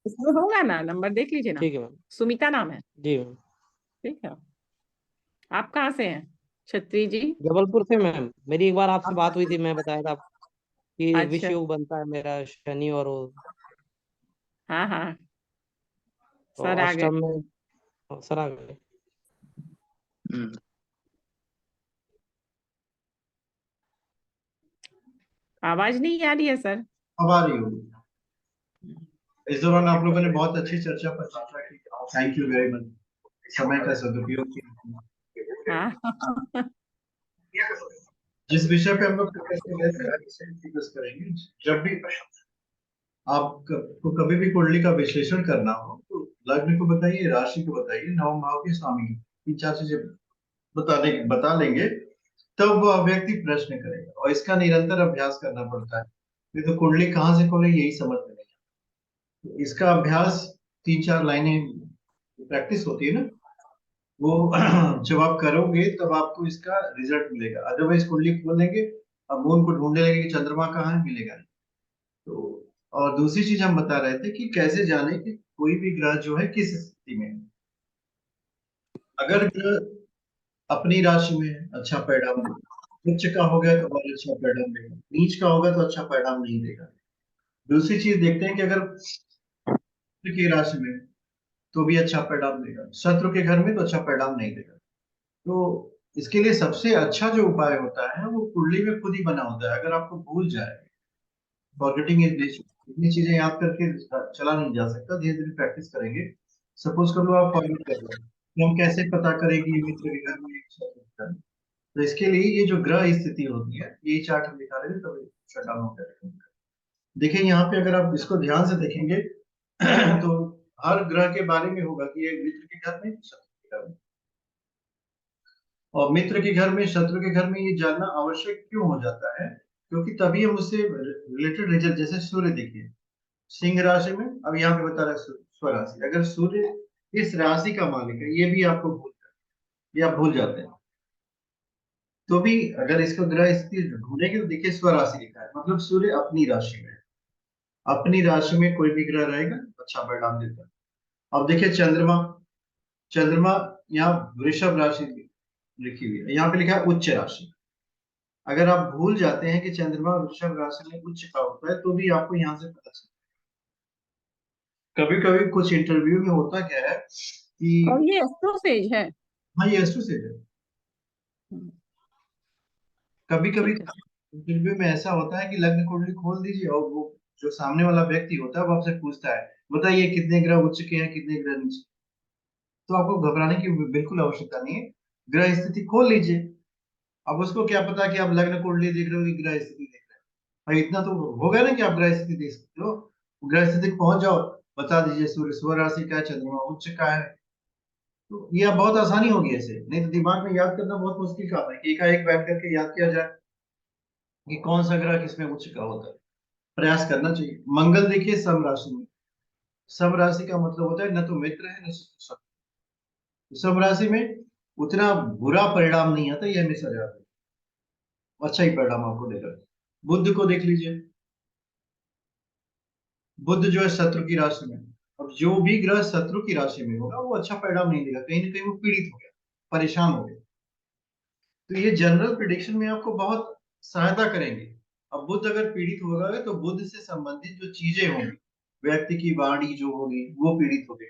इसमें होगा ना, नंबर देख लीजिए ना। ठीक है मैम। सुमिता नाम है। जी मैम। ठीक है। आप कहाँ से हैं छत्री जी? जबलपुर से मैम, मेरी एक बार आपसे आप- बात हुई थी, मैं बताया था कि विष अच्छा। योग बनता है मेरा शनि और वो, हाँ हाँ। तो सर आ गए। अष्टम में सर आ गए। हम्म। आवाज नहीं आ रही है सर। अब आ रही होगी। इस दौरान आप लोगों ने बहुत अच्छी चर्चा पर चर्चा की। Thank you very much. समय का सदुपयोग किया। हाँ। जिस विषय पे हम लोग डिस्कस करेंगे, जब भी आपको कभी भी कुंडली का विश्लेषण करना हो तो लग्न को बताइए, राशि को बताइए, नवम भाव के स्वामी तीन चार चीजें बता लेंगे, तब वह व्यक्ति प्रश्न करेगा और इसका निरंतर अभ्यास करना पड़ता है। नहीं तो कुंडली कहाँ से खोले यही समझ में नहीं आता। तो इसका अभ्यास तीन चार लाइनें प्रैक्टिस होती है ना, वो जब आप करोगे तब आपको इसका रिजल्ट मिलेगा। अदरवाइज कुंडली खोल लेंगे, अब मून को ढूंढने लगे कि चंद्रमा कहाँ है, मिलेगा नहीं। तो और दूसरी चीज हम बता रहे थे कि कैसे जाने कि कोई भी ग्रह जो है किस स्थिति में है। अगर ग्रह अपनी राशि में है, अच्छा परिणाम देगा। उच्च का हो गया तो और अच्छा परिणाम देगा, नीच का होगा तो अच्छा परिणाम नहीं देगा। दूसरी चीज देखते हैं कि अगर शत्रु की राशि में है, तो भी अच्छा परिणाम देगा, शत्रु के घर में तो अच्छा परिणाम नहीं देगा। तो इसके लिए सबसे अच्छा जो उपाय होता है वो कुंडली में खुद ही बना होता है। अगर आपको भूल जाए, फॉरगेटिंग इज नेचर, इतनी चीजें याद करके चला नहीं जा सकता, धीरे धीरे प्रैक्टिस करेंगे। सपोज कर लो आप फॉरगेट कर रहे हो, तो हम कैसे पता करें कि मित्र के घर में शत्रु है? तो इसके लिए ये जो ग्रह स्थिति होती है, ये चार्ट हम दिखा रहे थे तभी शट डाउन हो गया। देखिए यहाँ पे अगर आप इसको ध्यान से देखेंगे तो हर ग्रह के बारे में होगा कि ये मित्र के घर में, शत्रु के घर में। और मित्र के घर में, शत्रु के घर में ये जानना आवश्यक क्यों हो जाता है? क्योंकि तभी हम उससे रिलेटेड रिजल्ट, जैसे सूर्य देखिए सिंह राशि में, अब यहाँ पे बता रहा है स्वराशि, अगर सूर्य इस राशि का मालिक है, ये भी आपको ये आप भूल जाते हैं। तो भी अगर इसको ग्रह स्थिति ढूंढेंगे तो देखिए स्वराशि लिखा है, मतलब सूर्य अपनी राशि में है। अपनी राशि में कोई भी ग्रह रहेगा अच्छा परिणाम देता है। अब देखिए चंद्रमा, चंद्रमा यहाँ वृषभ राशि लिखी हुई है, यहाँ पे लिखा है उच्च राशि। अगर आप भूल जाते हैं कि चंद्रमा वृषभ राशि में उच्च का होता है, तो भी आपको यहाँ से पता चलता है। कभी कभी कुछ इंटरव्यू में होता क्या है और कि ये एस्ट्रोसेज है। हाँ ये एस्ट्रो से है। हम्म, कभी कभी ठीक है। इंटरव्यू में ऐसा होता है कि लग्न कुंडली खोल दीजिए और वो जो सामने वाला व्यक्ति होता है वो आपसे पूछता है, बताइए कितने ग्रह उच्च के हैं, कितने ग्रह नीचे। तो आपको घबराने की बिल्कुल आवश्यकता नहीं है, ग्रह स्थिति खोल लीजिए। अब उसको क्या पता कि आप लग्न कुंडली देख रहे हो कि ग्रह स्थिति देख रहे हो। भाई इतना तो होगा ना कि आप ग्रह स्थिति देख सकते हो। ग्रह स्थिति पहुंच जाओ, बता दीजिए सूर्य स्व राशि का है, चंद्रमा उच्च का है। तो ये अब बहुत आसानी होगी ऐसे, नहीं तो दिमाग में याद करना बहुत मुश्किल काम है कि एकाएक बैठ करके याद किया जाए कि कौन सा ग्रह किसमें उच्च का होता है। प्रयास करना चाहिए। मंगल देखिए सम राशि में, सम राशि का मतलब होता है न तो मित्र है न शत्रु। सम राशि में उतना बुरा परिणाम नहीं आता, ये हमेशा याद है, अच्छा ही परिणाम आपको देगा। बुध को देख लीजिए, बुध जो है शत्रु की राशि में। अब जो भी ग्रह शत्रु की राशि में होगा वो अच्छा परिणाम नहीं देगा, कहीं ना कहीं वो पीड़ित हो गया, परेशान हो गया। तो ये जनरल प्रिडिक्शन में आपको बहुत सहायता करेंगे। अब बुध अगर पीड़ित होगा तो बुध से संबंधित जो चीजें होंगी, व्यक्ति की वाणी जो होगी वो पीड़ित होगी।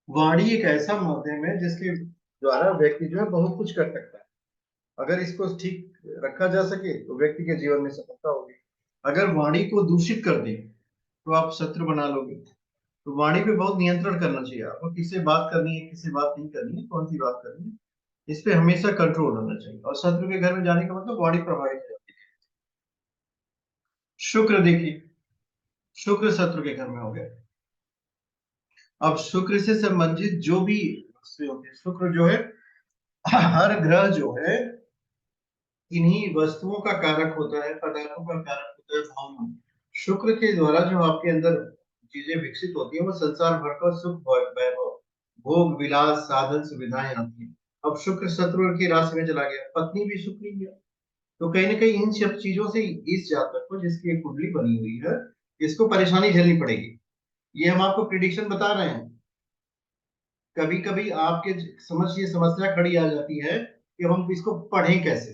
वाणी एक ऐसा माध्यम है जिसके द्वारा व्यक्ति जो है बहुत कुछ कर सकता है। अगर इसको ठीक रखा जा सके तो व्यक्ति के जीवन में सफलता होगी। अगर वाणी को दूषित कर दें तो आप शत्रु बना लोगे। तो वाणी पे बहुत नियंत्रण करना चाहिए आपको, किससे बात करनी है, किससे बात नहीं करनी है, कौन सी बात करनी है, इस पे हमेशा कंट्रोल होना चाहिए। और शत्रु के घर में जाने का मतलब वाणी प्रभावित हो जाती है। शुक्र देखिए, शुक्र शत्रु के घर में हो गया। अब शुक्र से संबंधित जो भी वस्तुएं होती है, शुक्र जो है हर ग्रह जो है इन्हीं वस्तुओं का कारक होता है, पदार्थों का कारक होता है, भावना। शुक्र के द्वारा जो आपके अंदर चीजें विकसित होती है वो संसार भर का सुख वैभव, भोग विलास साधन सुविधाएं आती है। अब शुक्र शत्रु की राशि में चला गया, पत्नी भी शुक्र ही है। तो कहीं ना कहीं इन सब चीजों से इस जातक को, जिसकी एक कुंडली बनी हुई है, इसको परेशानी झेलनी पड़ेगी। ये हम आपको प्रिडिक्शन बता रहे हैं। कभी कभी आपके समझ ये समस्या खड़ी आ जाती है कि हम इसको पढ़ें कैसे।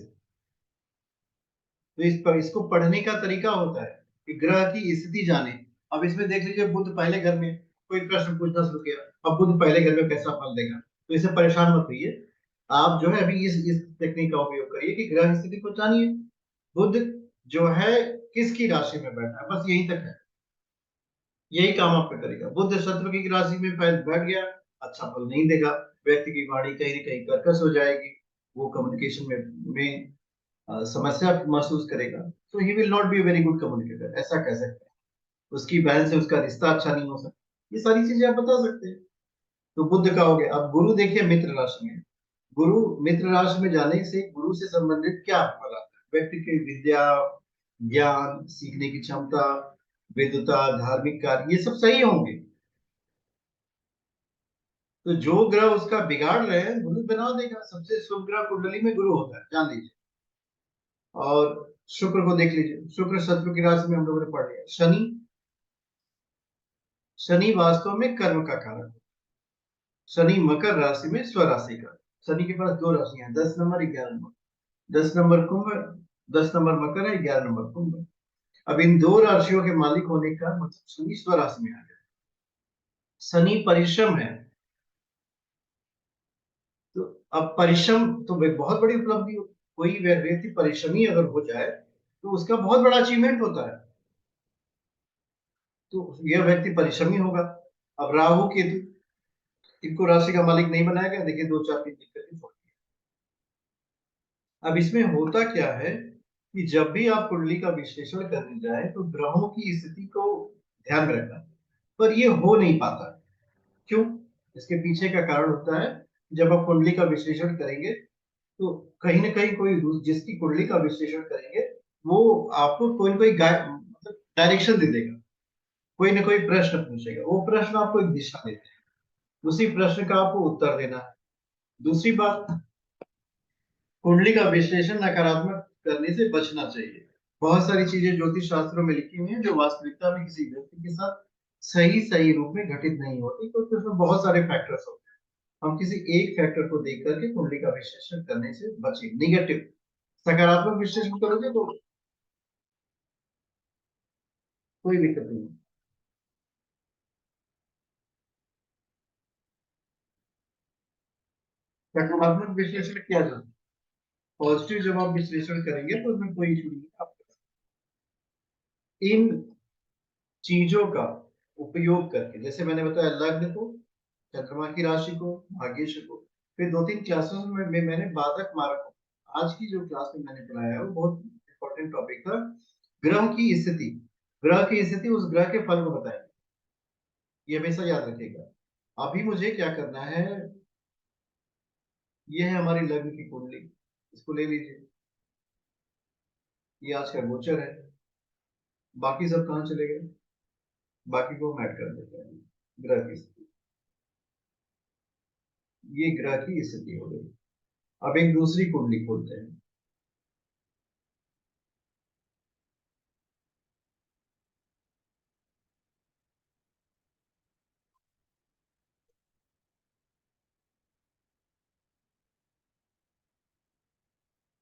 तो इसको पढ़ने का तरीका होता है कि ग्रह की स्थिति जाने। अब इसमें देख लीजिए, बुध पहले घर में, कोई प्रश्न पूछना शुरू किया, अब बुध पहले घर में कैसा फल देगा, तो इसे परेशान मत होइए। आप जो है अभी इस टेक्निक का उपयोग करिए कि ग्रह स्थिति को जानिए। बुध जो है किसकी राशि में बैठा है, बस यही तक है। यही काम आपका करेगा। बुध शत्रु की राशि में बैठ गया, अच्छा फल नहीं देगा। व्यक्ति की वाणी कहीं ना कहीं कर्कश हो जाएगी, वो कम्युनिकेशन में समस्या महसूस करेगा। तो he will not be very good communicator, ऐसा कह सकते हैं। उसकी बहन से उसका रिश्ता अच्छा नहीं हो सकता। ये सारी चीजें आप बता सकते हैं। तो बुद्ध का हो गया। अब गुरु देखिए मित्र राशि में। गुरु मित्र राशि में जाने से गुरु से संबंधित क्या फल आता है? व्यक्ति की विद्या, ज्ञान, सीखने की क्षमता, विद्वता, धार्मिक कार्य, ये सब सही होंगे। तो जो ग्रह उसका बिगाड़ रहे हैं गुरु बना देगा। सबसे शुभ ग्रह कुंडली में गुरु होता है, जान लीजिए। और शुक्र को देख लीजिए, शुक्र शत्रु की राशि में हम लोगों ने पढ़ लिया। शनि, शनि वास्तव में कर्म का कारक है। शनि मकर राशि में स्वराशि का। शनि के पास दो राशियां हैं, 10 नंबर 11 नंबर। 10 नंबर कुंभ, 10 नंबर मकर है, 11 नंबर कुंभ। अब इन दो राशियों के मालिक होने का मतलब शनि स्वराशि में आ गया। शनि परिश्रम है। तो अब परिश्रम तो एक बहुत बड़ी उपलब्धि हो। कोई व्यक्ति परिश्रमी अगर हो जाए तो उसका बहुत बड़ा अचीवमेंट होता है। तो यह व्यक्ति परिश्रमी होगा। अब राहु केतु, इनको राशि का मालिक नहीं बनाया गया, देखिए दो चार तीन दिक्कतें छोड़ दी। अब इसमें होता क्या है कि जब भी आप कुंडली का विश्लेषण करने जाए तो ग्रहों की स्थिति को ध्यान में रखना, पर ये हो नहीं पाता। क्यों? इसके पीछे का कारण होता है, जब आप कुंडली का विश्लेषण करेंगे तो कहीं ना कहीं कोई जिसकी कुंडली का विश्लेषण करेंगे वो आपको कोई ना कोई मतलब डायरेक्शन दे देगा। कोई ना कोई प्रश्न पूछेगा, वो प्रश्न आपको एक दिशा देते हैं, उसी प्रश्न का आपको उत्तर देना है। दूसरी बात, कुंडली का विश्लेषण नकारात्मक करने से बचना चाहिए। बहुत सारी चीजें ज्योतिष शास्त्रों में लिखी हुई हैं जो वास्तविकता में किसी व्यक्ति के साथ सही सही रूप में घटित नहीं होती, क्योंकि उसमें बहुत सारे फैक्टर्स होते हैं। हम किसी एक फैक्टर को देख करके कुंडली का विश्लेषण करने से बचें। निगेटिव, सकारात्मक विश्लेषण करोगे तो कोई दिक्कत नहीं। सकारात्मक विश्लेषण किया जाता है। पॉजिटिव जब आप विश्लेषण करेंगे तो उसमें कोई इशू नहीं है। आप इन चीजों का उपयोग करके, जैसे मैंने बताया, लग्न को, चंद्रमा की राशि को, भाग्येश को, फिर दो तीन क्लासेस में मैंने बाधक मारक को, आज की जो क्लास में मैंने पढ़ाया है वो बहुत इंपॉर्टेंट टॉपिक था। ग्रह की स्थिति, ग्रह की स्थिति उस ग्रह के फल को बताएगी। ये हमेशा याद रखिएगा। अभी मुझे क्या करना है, ये है हमारी लग्न की कुंडली, इसको ले लीजिए। ये आज का गोचर है। बाकी सब कहाँ चले गए? बाकी को हम ऐड कर देते हैं। ग्रह की स्थिति, ये ग्रह की स्थिति हो गई। अब एक दूसरी कुंडली खोलते हैं।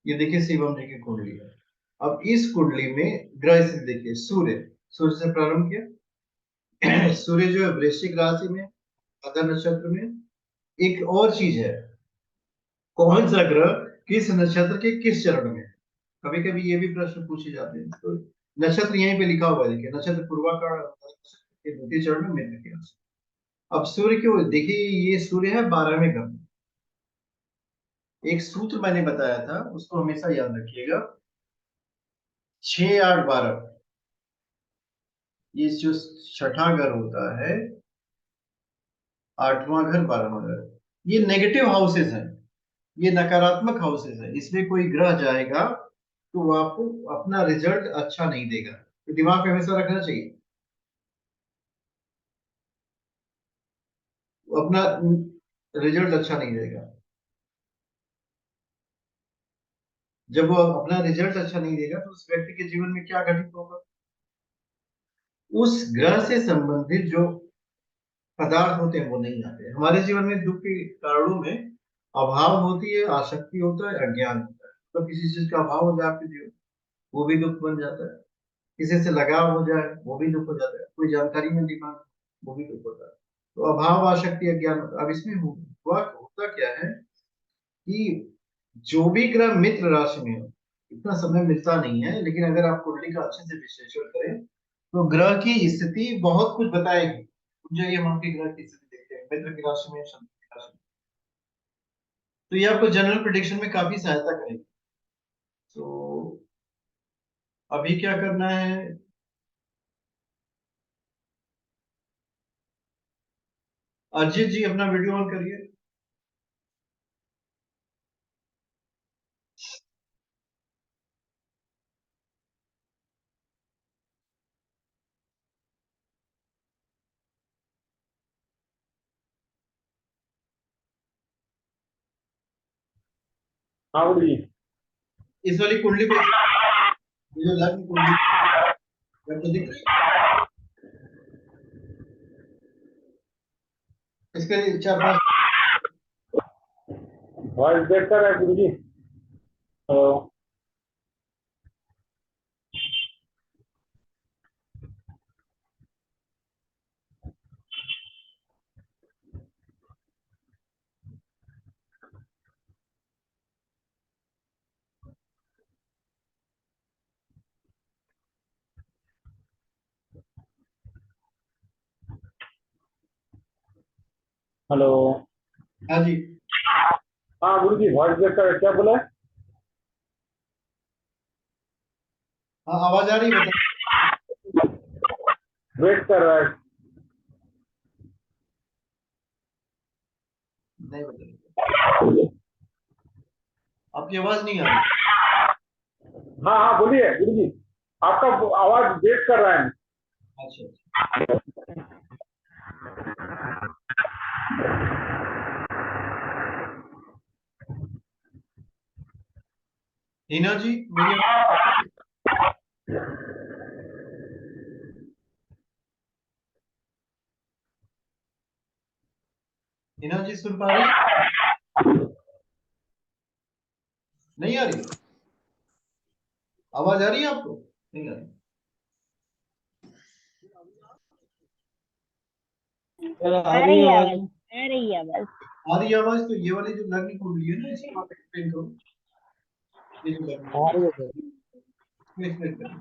ये देखिए शिवम जी की कुंडली है। अब इस कुंडली में ग्रह स्थिति देखिए, सूर्य, सूर्य से प्रारंभ किया। सूर्य जो है वृश्चिक राशि में, मकर नक्षत्र में। एक और चीज है, कौन सा ग्रह किस नक्षत्र के किस चरण में? कभी कभी ये भी प्रश्न पूछे जाते हैं। तो नक्षत्र यहीं पे लिखा हुआ है, देखिए नक्षत्र पूर्वाषाढ़ के द्वितीय चरण में मित्र की राशि। अब सूर्य क्यों देखिए, ये सूर्य है 12वें घर में। एक सूत्र मैंने बताया था, उसको हमेशा याद रखिएगा। 6 8 12, ये जो छठा घर होता है, 8वां घर, 12वां घर, ये नेगेटिव हाउसेस हैं, ये नकारात्मक हाउसेस है। इसमें कोई ग्रह जाएगा तो वो आपको अपना रिजल्ट अच्छा नहीं देगा। तो दिमाग में हमेशा रखना चाहिए, वो अपना रिजल्ट अच्छा नहीं देगा। जब वो अपना रिजल्ट अच्छा नहीं देगा तो उस व्यक्ति के जीवन में क्या घटित होगा? उस ग्रह से संबंधित जो पदार्थ होते हैं वो नहीं आते। हमारे जीवन में दुख के कारणों में अभाव होती है, आसक्ति होता है, अज्ञान होता है। तो किसी चीज का अभाव हो जाए आपके जीवन, वो भी दुख बन जाता है। किसी से लगाव हो जाए वो भी दुख हो जाता है। कोई जानकारी में दिमाग, वो भी दुख होता है। तो अभाव, आसक्ति, अज्ञान होता है। अब इसमें हुआ होता क्या है कि जो भी ग्रह मित्र राशि में हो, इतना समय मिलता नहीं है, लेकिन अगर आप कुंडली का अच्छे से विश्लेषण करें तो ग्रह की स्थिति बहुत कुछ बताएगी। मुझे ये हम आपके ग्रह की स्थिति देखते हैं मित्र की राशि में, शनि की राशि में, तो ये आपको जनरल प्रिडिक्शन में काफी सहायता करेगी। तो अभी क्या करना है, अजीत जी अपना वीडियो ऑन करिए। हाँ बोलिए। इस वाली कुंडली पे, ये जो लग्न कुंडली है, तो दिख रही है इसके लिए 4-5। वॉइस ब्रेक कर रहा है गुरु जी। हेलो। हेलो। हाँ जी, हाँ गुरु जी, वॉइस ब्रेक कर रहा है, क्या बोला है? हाँ आवाज आ रही है, बता। ब्रेक कर रहा है। नहीं बता, आपकी आवाज नहीं आ रही। हाँ हाँ बोलिए गुरु जी, आपका आवाज ब्रेक कर रहा है। अच्छा, हिना जी मेरी, हिना जी सुन पा रही है? नहीं आ रही? आवाज आ रही है आपको? नहीं आ रही? आ रही है आवाज। आ रही है बस। आ रही है आवाज। तो ये वाली जो लग्न कुंडली है ना, इसको आप एक्सप्लेन करो। ये जो लग्न आ रही कुंडली है सर। इसको एक्सप्लेन करो।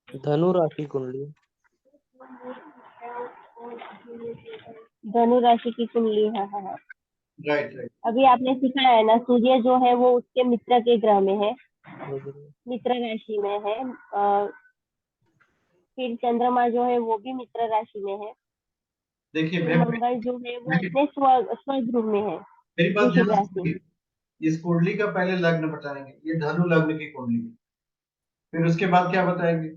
धनु राशि कुंडली। धनु राशि की कुंडली, हाँ हाँ हाँ। Right right. अभी आपने सीखा है ना, सूर्य जो है वो उसके मित्र के ग्रह में है, मुझे मित्र राशि में है। फिर चंद्रमा जो है वो भी मित्र राशि में है। देखिए फिर मैं, मंगल जो है वो अपने स्वध्रुव में है, मेरी बात वृश्चिक ध्यान से राशि। सुनिए। इस कुंडली का पहले लग्न बताएंगे, ये धनु लग्न की कुंडली है। फिर उसके बाद क्या बताएंगे?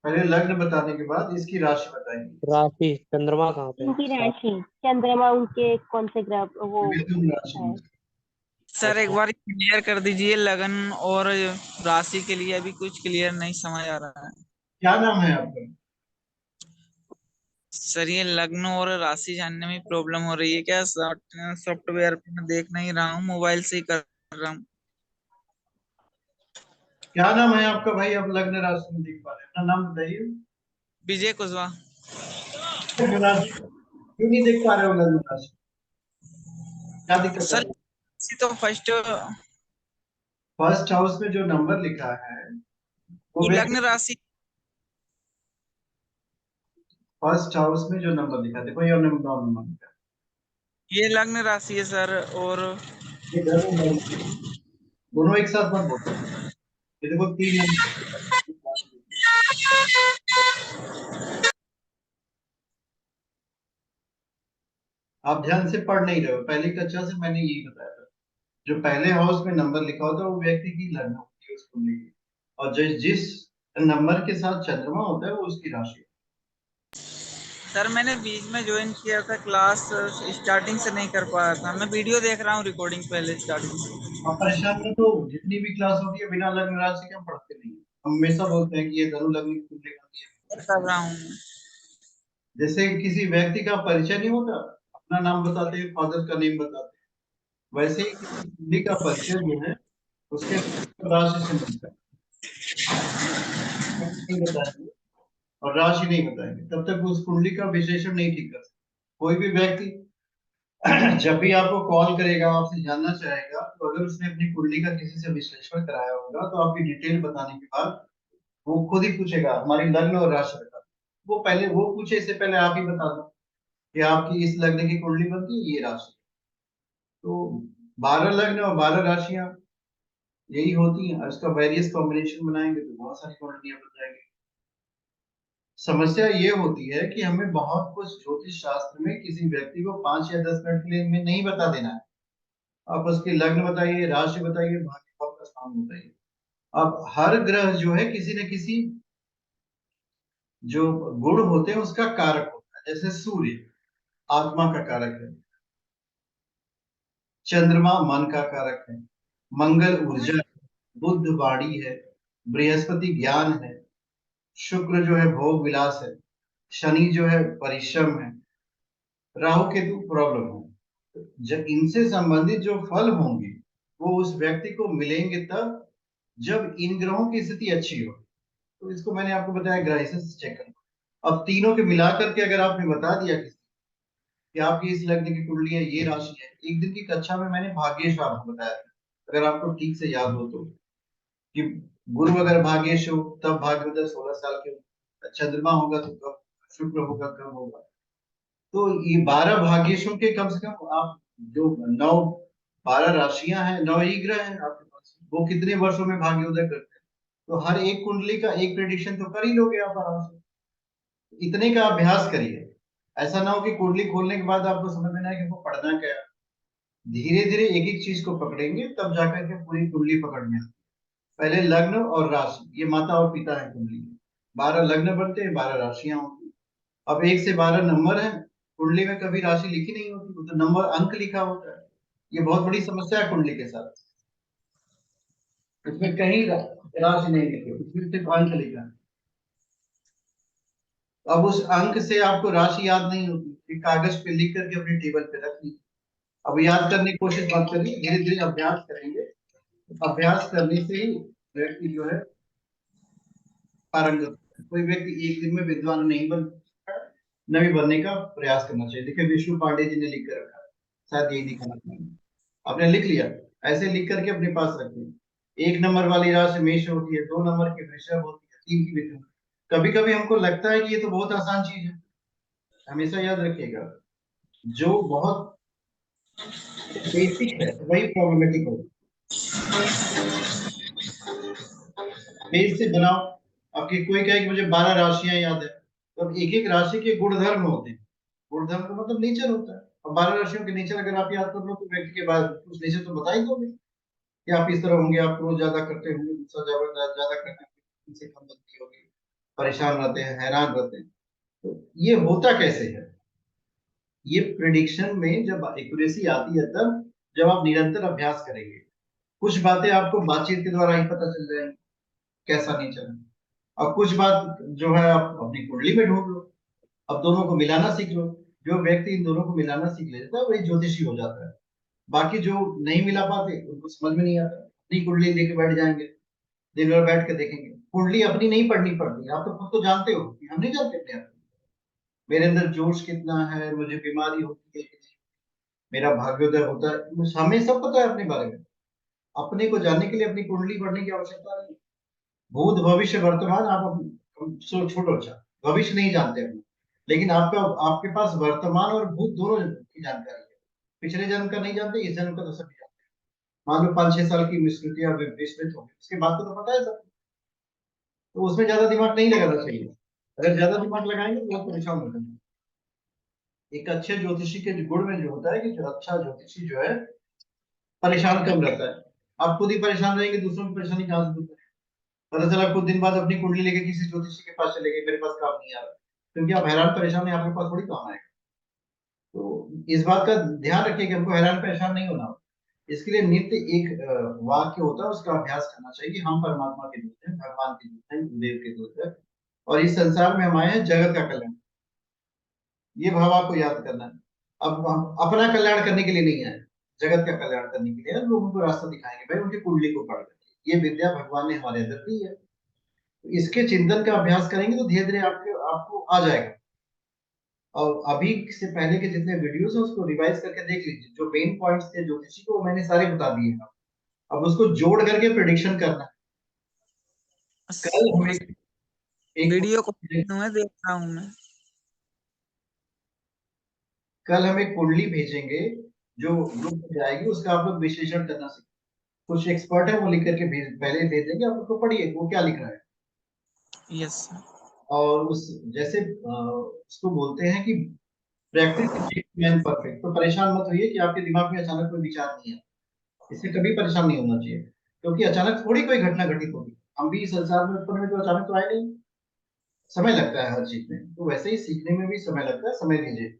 पहले लग्न बताने के बाद इसकी राशि बताएंगे। राशि चंद्रमा कहाँ पे है? इनकी राशि, चंद्रमा उनके कौन से ग्रह वो मिथुन राशि है। में। सर एक अच्छा, बार क्लियर कर दीजिए, लगन और राशि के लिए अभी कुछ क्लियर नहीं समझ आ रहा है। क्या नाम है आपका? सर ये लग्न और राशि जानने में प्रॉब्लम हो रही है क्या? सॉफ्टवेयर पे मैं देख नहीं रहा हूँ, मोबाइल से ही कर रहा हूँ। क्या नाम है आपका भाई? आप लग्न राशि में देख पा रहे हैं, अपना नाम बताइए। विजय कुशवाहा। लग्न राशि क्यों नहीं देख पा रहे हो? लग्न राशि क्या दिक्कत आ सर रही है? इसी तो फर्स्ट फर्स्ट हाउस में जो नंबर लिखा है वो ये व्यक्ति, लग्न राशि, फर्स्ट हाउस में जो नंबर लिखा है, देखो ये नंबर लिखा ये लग्न राशि है सर। और है, ये धनु लग्न, दोनों एक साथ मत बोलो। ये देखो 3 नंबर। आप ध्यान से पढ़ नहीं रहे हो। पहली कक्षा से मैंने यही बताया था, जो पहले हाउस में नंबर लिखा होता है वो व्यक्ति की लग्न होती है उस कुंडली की, और जिस जिस नंबर के साथ चंद्रमा होता है वो उसकी राशि। सर मैंने बीच में ज्वाइन किया था क्लास, स्टार्टिंग से नहीं कर पाया था। मैं वीडियो देख रहा हूँ रिकॉर्डिंग पहले स्टार्टिंग से। आप परेशान मत हो, जितनी भी क्लास होती है बिना लग्न राशि के हम पढ़ते नहीं हैं। हम हमेशा बोलते हैं कि ये धनु लग्न की कुंडली होती है। कर रहा हूँ मैं। जैसे किसी व्यक्ति का परिचय नहीं होता, अपना नाम बताते हैं, फादर का नेम बताते हैं, वैसे ही किसी कुंडली का परिचय जो है उसके राशि से मिलता है। नहीं बताएंगे और राशि नहीं बताएंगे तब तक उस कुंडली का विश्लेषण नहीं ठीक कर सकते। कोई भी व्यक्ति जब भी आपको कॉल करेगा, आपसे जानना चाहेगा, तो अगर उसने अपनी कुंडली का किसी से विश्लेषण कराया होगा तो आपकी डिटेल बताने के बाद वो खुद ही पूछेगा हमारी लग्न और राशि बता दो। वो पहले वो पूछे, इससे पहले आप ही बता दो कि आपकी इस लग्न की कुंडली बनती है, ये राशि। तो 12 लग्न और 12 राशियां यही होती हैं। और इसका वेरियस कॉम्बिनेशन बनाएंगे तो बहुत सारी कुंडलियां बन जाएंगी। समस्या ये होती है कि हमें बहुत कुछ ज्योतिष शास्त्र में किसी व्यक्ति को 5 या 10 मिनट के लिए में नहीं बता देना है। आप उसकी लग्न बताइए, राशि बताइए, भाग्य भाव का स्थान बताइए। अब हर ग्रह जो है किसी न किसी जो गुण होते हैं उसका कारक होता है। जैसे सूर्य आत्मा का कारक है, चंद्रमा मन का कारक है, मंगल ऊर्जा है, बुध वाणी है, बृहस्पति ज्ञान है, शुक्र जो है भोग विलास है, शनि जो है परिश्रम है, राहु केतु प्रॉब्लम है। जब इनसे संबंधित जो फल होंगे वो उस व्यक्ति को मिलेंगे तब जब इन ग्रहों की स्थिति अच्छी हो। तो इसको मैंने आपको बताया ग्रह से चेक करना। अब तीनों के मिलाकर के अगर आपने बता दिया किसी कि आपकी इस लग्न की कुंडली है, ये राशि है। एक दिन की कक्षा में मैंने भाग्येश आपको बताया था, अगर आपको ठीक से याद हो तो, कि गुरु अगर भाग्येश हो तब भाग्य होता है 16 साल के, चंद्रमा होगा तो कब, शुक्र होगा कब होगा। तो ये 12 भाग्येशों के कम से कम आप जो 9 12 राशियां हैं, 9 ही ग्रह हैं आपके पास, वो कितने वर्षों में भाग्योदय करते हैं। तो हर एक कुंडली का एक प्रेडिक्शन तो कर ही लोगे आप आराम से। इतने का अभ्यास करिए। ऐसा ना हो कि कुंडली खोलने के बाद आपको समझ में ना आए कि हमको पढ़ना क्या है। धीरे धीरे एक एक चीज को पकड़ेंगे तब जाकर के पूरी कुंडली पकड़ में आती है। पहले लग्न और राशि, ये माता और पिता है कुंडली में। 12 लग्न बनते हैं, 12 राशियां होती हैं। अब 1 से 12 नंबर है कुंडली में, कभी राशि लिखी नहीं होती, वो तो नंबर अंक लिखा होता है। ये बहुत बड़ी समस्या है कुंडली के साथ। इसमें कहीं राशि नहीं लिखी, उसमें सिर्फ अंक लिखा है। अब उस अंक से आपको राशि याद नहीं होती, एक कागज पे लिख करके अपने टेबल पे रख ली। अब याद करने की कोशिश मत करिए, धीरे धीरे अभ्यास करेंगे। अभ्यास करने से ही व्यक्ति जो है पारंगत। कोई व्यक्ति एक दिन में विद्वान नहीं बन, न भी बनने का प्रयास करना चाहिए। देखिए विष्णु पांडे जी ने लिख कर रखा है, शायद यही दिखाना चाहिए। आपने लिख लिया, ऐसे लिख करके अपने पास रखिए। 1 नंबर वाली राशि मेष होती है, 2 नंबर की वृषभ होती है, 3 की मिथुन। कभी कभी हमको लगता है कि ये तो बहुत आसान चीज है। हमेशा याद रखिएगा, जो बहुत बेसिक है वही प्रॉब्लमेटिक होगा। बेस से बनाओ। आपकी कोई कहे कि मुझे 12 राशियां याद है, तो अब एक एक राशि के गुणधर्म होते हैं। गुणधर्म का मतलब नेचर होता है। अब 12 राशियों के नेचर अगर आप याद कर लो तो व्यक्ति के बाद उस नेचर तो बता ही दोगे कि आप इस तरह होंगे, आप क्रोध ज्यादा करते होंगे, गुस्सा ज्यादा करते होंगे, इनसे कम बनती होगी, परेशान रहते हैं, हैरान रहते हैं। तो ये होता कैसे है? ये प्रिडिक्शन में जब एक्यूरेसी आती है तब जब आप निरंतर अभ्यास करेंगे। कुछ बातें आपको बातचीत के द्वारा ही पता चल जाएंगी कैसा नेचर है। और कुछ बात जो है आप अपनी कुंडली में ढूंढ लो। अब दोनों को मिलाना सीख लो। जो व्यक्ति इन दोनों को मिलाना सीख लेता है वही ज्योतिषी हो जाता है। बाकी जो नहीं मिला पाते उनको समझ में नहीं आता, अपनी कुंडली लेके बैठ जाएंगे, दिन भर बैठ के देखेंगे। कुंडली अपनी नहीं पढ़नी पड़ती, आप तो खुद को जानते हो कि हम नहीं जानते अपने आप को। मेरे अंदर जोश कितना है, मुझे बीमारी होती है कि नहीं, मेरा भाग्योदय होता है, हमें सब पता है अपने बारे में। अपने को जानने के लिए अपनी कुंडली पढ़ने की आवश्यकता नहीं। भूत भविष्य वर्तमान आप छोड़ो, अच्छा भविष्य नहीं जानते हम, लेकिन आपका आपके पास वर्तमान और भूत दोनों की जानकारी है। पिछले जन्म का नहीं जानते, इस जन्म का तो सभी जानते हैं। मान लो 5-6 साल की स्मृतियां विस्मृत हो गई, उसके बाद तो पता है सब। तो उसमें ज्यादा दिमाग नहीं लगाना चाहिए। अगर ज्यादा दिमाग लगाएंगे तो बहुत परेशान हो जाएंगे। एक अच्छे ज्योतिषी के गुण में जो होता है कि जो अच्छा ज्योतिषी जो है परेशान कम रहता है। आप खुद ही परेशान रहेंगे, दूसरों की परेशानी कहां से दूर करेंगे? पता चला कुछ दिन बाद अपनी कुंडली लेके किसी ज्योतिषी के पास चले गए, मेरे पास काम नहीं आ रहा, क्योंकि आप हैरान परेशान आपके पास थोड़ी काम आएगा। तो इस बात का ध्यान रखिए कि हमको हैरान परेशान नहीं होना हो। इसके लिए नित्य एक वाक्य होता है, उसका अभ्यास करना चाहिए। हम परमात्मा के दूत हैं, भगवान के दूत हैं, गुरुदेव के दूत हैं, और इस संसार में हम आए हैं जगत का कल्याण। ये भाव आपको याद करना है। अब हम अपना कल्याण करने के लिए नहीं आए, जगत का कल्याण करने के लिए लोगों को रास्ता दिखाएंगे भाई, उनकी कुंडली को पढ़ करके। ये विद्या भगवान ने हमारे अंदर दी है, तो इसके चिंतन का अभ्यास करेंगे तो धीरे धीरे आपको आ जाएगा। और अभी से पहले के जितने वीडियोस हैं उसको रिवाइज करके देख लीजिए। जो मेन पॉइंट्स थे ज्योतिषी को, मैंने सारे बता दिए हैं। अब उसको जोड़ करके प्रिडिक्शन करना है। कल हम एक वीडियो को मैं देख रहा हूँ मैं। कल हम एक कुंडली भेजेंगे जो ग्रुप में जाएगी, उसका आप लोग विश्लेषण करना सीखें। कुछ एक्सपर्ट है वो लिख करके पहले भेज देंगे, आप उसको पढ़िए वो क्या लिख रहा है। Yes sir. और उस जैसे उसको बोलते हैं कि प्रैक्टिस मैन परफेक्ट। तो परेशान मत होइए कि आपके दिमाग में अचानक कोई विचार नहीं है, इससे कभी परेशान नहीं होना चाहिए, क्योंकि अचानक थोड़ी कोई घटना घटित होगी। हम भी इस संसार में उत्पन्न हुए तो अचानक तो आए नहीं, समय लगता है हर चीज में। तो वैसे ही सीखने में भी समय लगता है, समय लीजिए।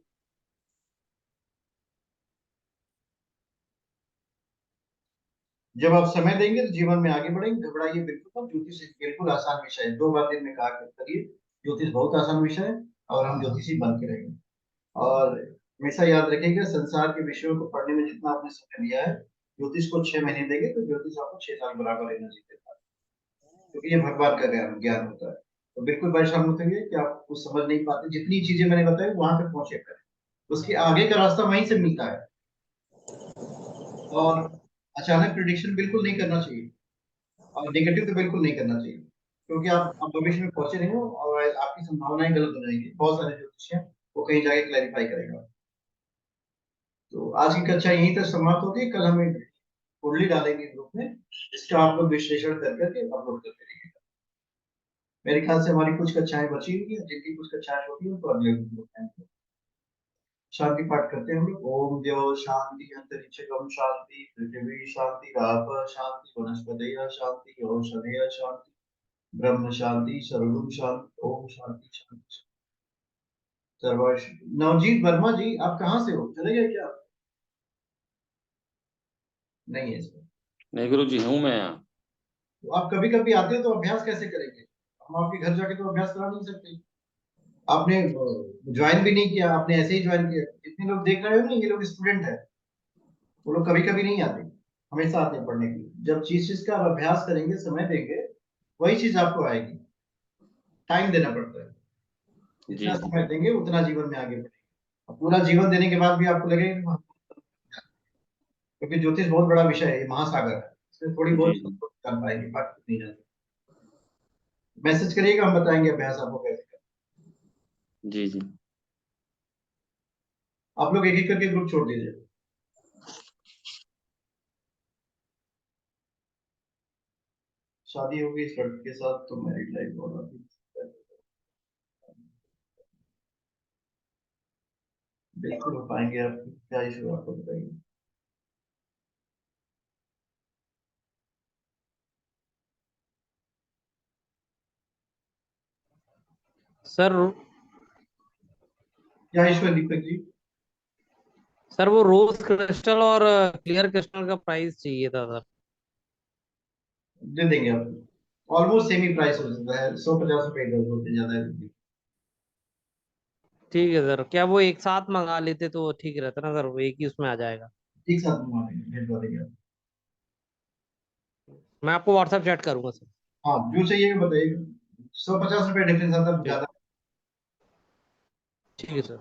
जब आप समय देंगे तो जीवन में आगे बढ़ेंगे। घबराइए बिल्कुल मत, ज्योतिष बिल्कुल आसान विषय है। 2 बार दिन में कहा करिए, ज्योतिष बहुत आसान विषय है और हम ज्योतिषी बन के रहेंगे। और हमेशा याद रखिएगा, संसार के विषयों को पढ़ने में जितना आपने समय दिया है, ज्योतिष को 6 महीने देंगे तो ज्योतिष आपको 6 साल बराबर एनर्जी देता है, क्योंकि ये भगवान का ज्ञान ज्ञान होता है। तो बिल्कुल परेशान मत होइए कि आप कुछ समझ नहीं पाते। जितनी चीजें मैंने बताई वहां तक पहुंचे करें, उसके आगे का रास्ता वहीं से मिलता है। और अचानक प्रिडिक्शन बिल्कुल नहीं करना चाहिए, और नेगेटिव तो बिल्कुल नहीं करना चाहिए, क्योंकि आप भविष्य में पहुंचे नहीं हो और आपकी संभावनाएं गलत हो जाएंगी। बहुत सारे ज्योतिष हैं, वो कहीं जाके क्लैरिफाई करेगा। तो आज की कक्षा यहीं तक समाप्त होती है। कल हम एक कुंडली डालेंगे ग्रुप में, जिसका आप लोग विश्लेषण कर करके अपलोड करके रखिएगा। मेरे ख्याल से हमारी कुछ कक्षाएं बची हुई हैं, जिनकी कुछ कक्षाएं होती हैं तो अगले ग्रुप में शांति पाठ करते हैं हम लोग। ओम द्यो शांति अंतरिक्षगम शांति पृथ्वी शांति आप शांति वनस्पतय शांति औषधय शांति ब्रह्म शांति सर्वगुण शांति ओम शांति शांति सर्वश। नवजीत वर्मा जी, आप कहाँ से हो, चले गए क्या? नहीं है इसमें। नहीं गुरु जी, हूँ मैं यहाँ। तो आप कभी कभी आते हो तो अभ्यास कैसे करेंगे? हम आपके घर जाके तो अभ्यास करा नहीं सकते। आपने ज्वाइन भी नहीं किया, आपने ऐसे ही ज्वाइन किया। जितने लोग देख रहे हो ना, ये लोग स्टूडेंट है, वो लोग कभी कभी नहीं आते, हमेशा आते हैं पढ़ने के लिए। जब चीज का आप अभ्यास करेंगे, समय देंगे, वही चीज आपको आएगी। टाइम देना पड़ता है, जितना जी समय देंगे उतना जीवन में आगे बढ़ेंगे। और पूरा जीवन देने के बाद भी आपको लगेगा कि क्योंकि ज्योतिष बहुत बड़ा विषय है, ये महासागर है, इसमें थोड़ी बहुत जी जी कर पाएंगे, बाकी नहीं जाते। मैसेज करिएगा, हम बताएंगे अभ्यास आपको कैसे करना। जी जी। आप लोग एक एक करके ग्रुप छोड़ दीजिए। शादी होगी इस लड़के के साथ तो मैरिड लाइफ होगा। बिल्कुल हो पाएंगे। आप क्या इशू आपको बताइए। सर क्या इशू है दीपक जी? सर वो रोज क्रिस्टल और क्लियर क्रिस्टल का प्राइस चाहिए था सर। दे देंगे आपको। ऑलमोस्ट सेम ही प्राइस हो जाता है, 150 रुपए इधर होते ज्यादा है। ठीक है सर, क्या वो एक साथ मंगा लेते तो ठीक रहता ना सर, वो एक ही उसमें आ जाएगा। ठीक साथ मंगवा देंगे, भेजवा देंगे आप। मैं आपको व्हाट्सएप चैट करूंगा सर। हाँ, जो चाहिए बताइए। 150 रुपए डिफरेंस आता है ठीक, ज्यादा। ठीक है सर।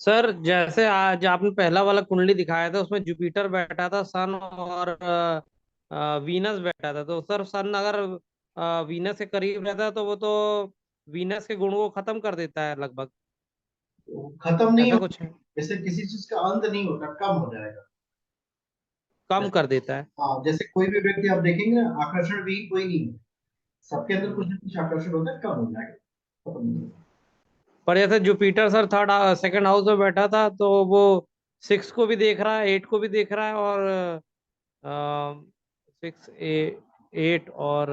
सर जैसे आज आपने पहला वाला कुंडली दिखाया था, उसमें जुपिटर बैठा था, सन और वीनस बैठा था। तो सर सन अगर वीनस के करीब रहता है तो वो तो वीनस के गुण को खत्म कर देता है लगभग, तो खत्म नहीं ऐसा हो, कुछ है? जैसे किसी चीज का अंत नहीं होता, कम हो जाएगा। कम जैसे कर देता है। हाँ, जैसे कोई भी व्यक्ति आप देखेंगे ना, आकर्षण भी कोई नहीं है, सबके अंदर कुछ ना कुछ आकर्षण होता है, कम हो जाएगा, खत्म नहीं होगा। पर जैसे Jupiter sir third second house में बैठा था तो वो 6 को भी देख रहा है, 8 को भी देख रहा है, और 6, 8 और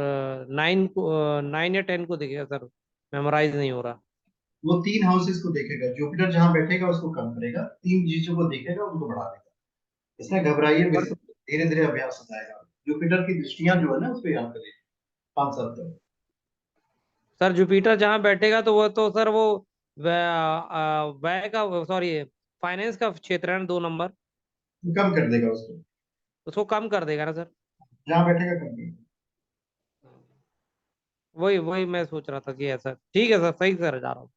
9 को 9 या 10 को दिखेगा सर, मेमोराइज नहीं हो रहा। वो 3 हाउसेस को देखेगा, जुपिटर जहां बैठेगा उसको कम करेगा, 3 चीजों को देखेगा उनको बढ़ा देगा। इसमें घबराइए, धीरे धीरे अभ्यास हो जाएगा। जुपिटर की दृष्टियां जो है ना उस पर याद करिए 5 साल तक। सर जुपिटर जहां बैठेगा तो वो तो सर वो व्यय का, सॉरी, फाइनेंस का क्षेत्र है ना, 2 नंबर, कम कर देगा उसको, उसको कम कर देगा ना सर। जहां बैठेगा कम करेगा। वही वही मैं सोच रहा था कि ऐसा ठीक है सर, सही सर जा रहा हूँ।